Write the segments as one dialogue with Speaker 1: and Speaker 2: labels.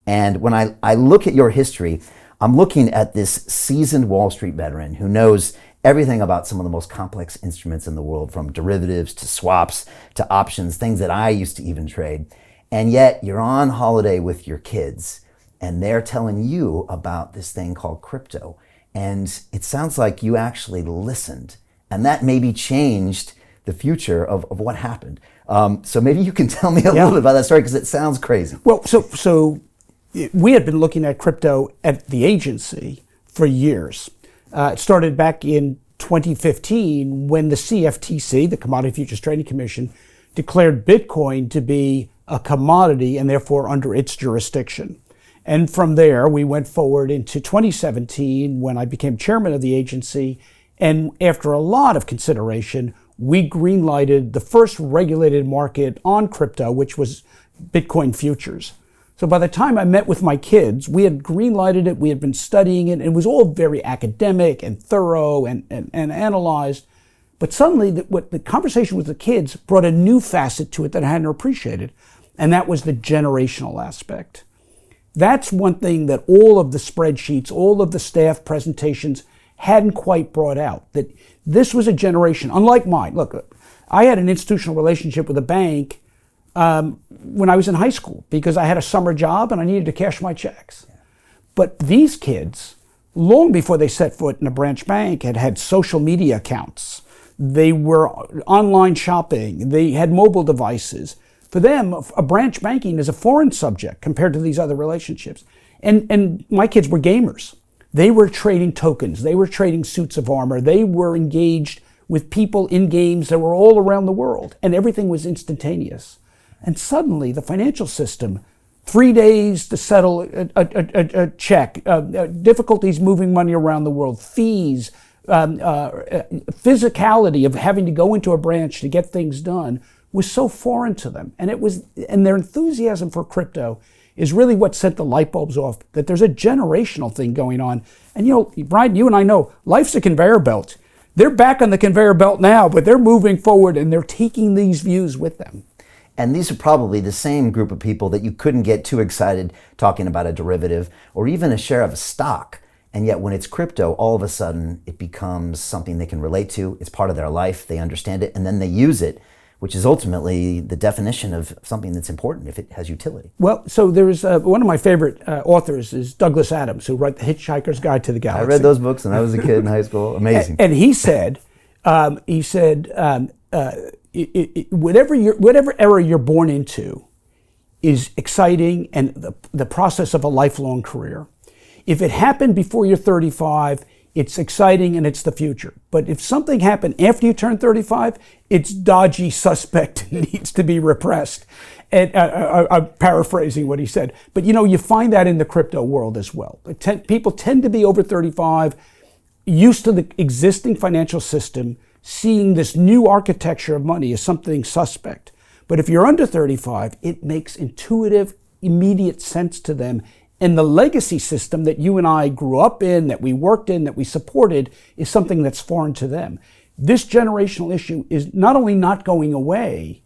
Speaker 1: And when I look at your history, I'm looking at this seasoned Wall Street veteran who knows everything about some of the most complex instruments in the world, from derivatives to swaps to options, things that I used to even trade. And yet you're on holiday with your kids and they're telling you about this thing called crypto. And it sounds like you actually listened, and that maybe changed the future of what happened. So maybe you can tell me a little bit about that story, because it sounds crazy.
Speaker 2: Well, so we had been looking at crypto at the agency for years. It started back in 2015 when the CFTC, the Commodity Futures Trading Commission, declared Bitcoin to be a commodity and therefore under its jurisdiction. And from there, we went forward into 2017 when I became chairman of the agency. And after a lot of consideration, we greenlighted the first regulated market on crypto, which was Bitcoin futures. So by the time I met with my kids, we had greenlighted it, we had been studying it, and it was all very academic and thorough and analyzed. But suddenly, the conversation with the kids brought a new facet to it that I hadn't appreciated, and that was the generational aspect. That's one thing that all of the spreadsheets, all of the staff presentations hadn't quite brought out, that this was a generation, unlike mine. Look, I had an institutional relationship with a bank when I was in high school because I had a summer job and I needed to cash my checks. But these kids, long before they set foot in a branch bank, had had social media accounts. They were online shopping. They had mobile devices. For them, a branch banking is a foreign subject compared to these other relationships. And my kids were gamers. They were trading tokens. They were trading suits of armor. They were engaged with people in games that were all around the world, and everything was instantaneous. And suddenly, the financial system, 3 days to settle a check, difficulties moving money around the world, fees, physicality of having to go into a branch to get things done, was so foreign to them. And their enthusiasm for crypto is really what set the light bulbs off, that there's a generational thing going on. And Brian, you and I know, life's a conveyor belt. They're back on the conveyor belt now, but they're moving forward and they're taking these views with them.
Speaker 1: And these are probably the same group of people that you couldn't get too excited talking about a derivative or even a share of a stock. And yet when it's crypto, all of a sudden it becomes something they can relate to. It's part of their life. They understand it, and then they use it, which is ultimately the definition of something that's important if it has utility.
Speaker 2: Well, so there's one of my favorite authors is Douglas Adams, who wrote The Hitchhiker's Guide to the Galaxy.
Speaker 1: I read those books when I was a kid in high school. Amazing.
Speaker 2: And he said, whatever era you're born into is exciting and the process of a lifelong career. If it happened before you're 35, it's exciting and it's the future. But if something happened after you turn 35, it's dodgy, suspect, and needs to be repressed. And I'm paraphrasing what he said. But you find that in the crypto world as well. People tend to be over 35, used to the existing financial system, seeing this new architecture of money as something suspect. But if you're under 35, it makes intuitive, immediate sense to them. And the legacy system that you and I grew up in, that we worked in, that we supported, is something that's foreign to them. This generational issue is not only not going away,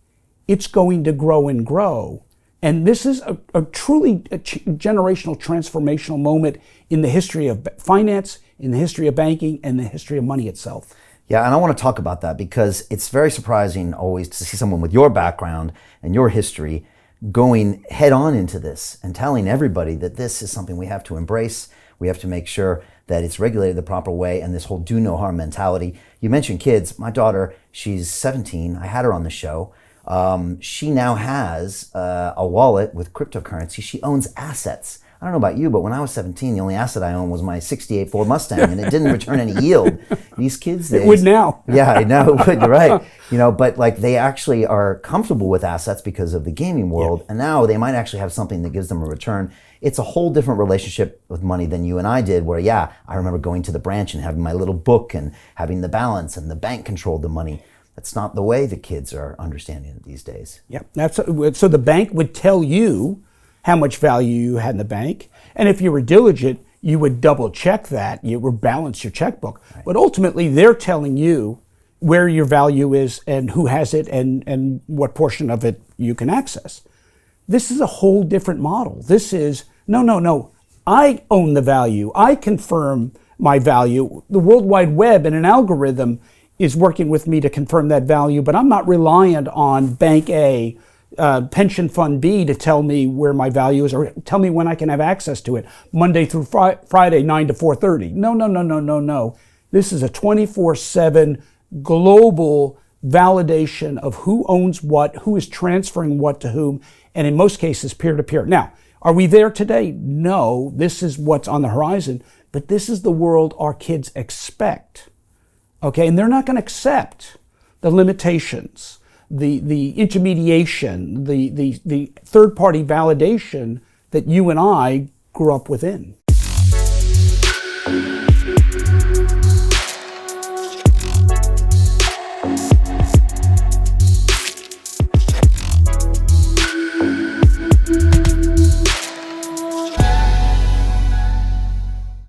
Speaker 2: it's going to grow and grow. And this is a truly generational, transformational moment in the history of finance, in the history of banking, and the history of money itself.
Speaker 1: Yeah, and I want to talk about that because it's very surprising always to see someone with your background and your history going head on into this and telling everybody that this is something we have to embrace. We have to make sure that it's regulated the proper way, and this whole do no harm mentality. You mentioned kids. My daughter, she's 17. I had her on the show. She now has a wallet with cryptocurrency. She owns assets. I don't know about you, but when I was 17, the only asset I owned was my 68 Ford Mustang, and it didn't return any yield. These kids,
Speaker 2: it would now.
Speaker 1: Yeah, I know it would. You're right. But like they actually are comfortable with assets because of the gaming world, and now they might actually have something that gives them a return. It's a whole different relationship with money than you and I did, where I remember going to the branch and having my little book and having the balance, and the bank controlled the money. That's not the way the kids are understanding it these days.
Speaker 2: Yeah, so the bank would tell you how much value you had in the bank. And if you were diligent, you would double check that. You would balance your checkbook. Right. But ultimately, they're telling you where your value is and who has it and what portion of it you can access. This is a whole different model. This is No, no, no. I own the value. I confirm my value. The World Wide Web and an algorithm is working with me to confirm that value, but I'm not reliant on Bank A, Pension Fund B to tell me where my value is or tell me when I can have access to it, Monday through Friday, 9 to 4:30. No, no, no, no, no, no. This is a 24/7 global validation of who owns what, who is transferring what to whom, and in most cases, peer-to-peer. Now, are we there today? No, this is what's on the horizon, but this is the world our kids expect. Okay, and they're not going to accept the limitations, the intermediation, the third-party validation that you and I grew up within.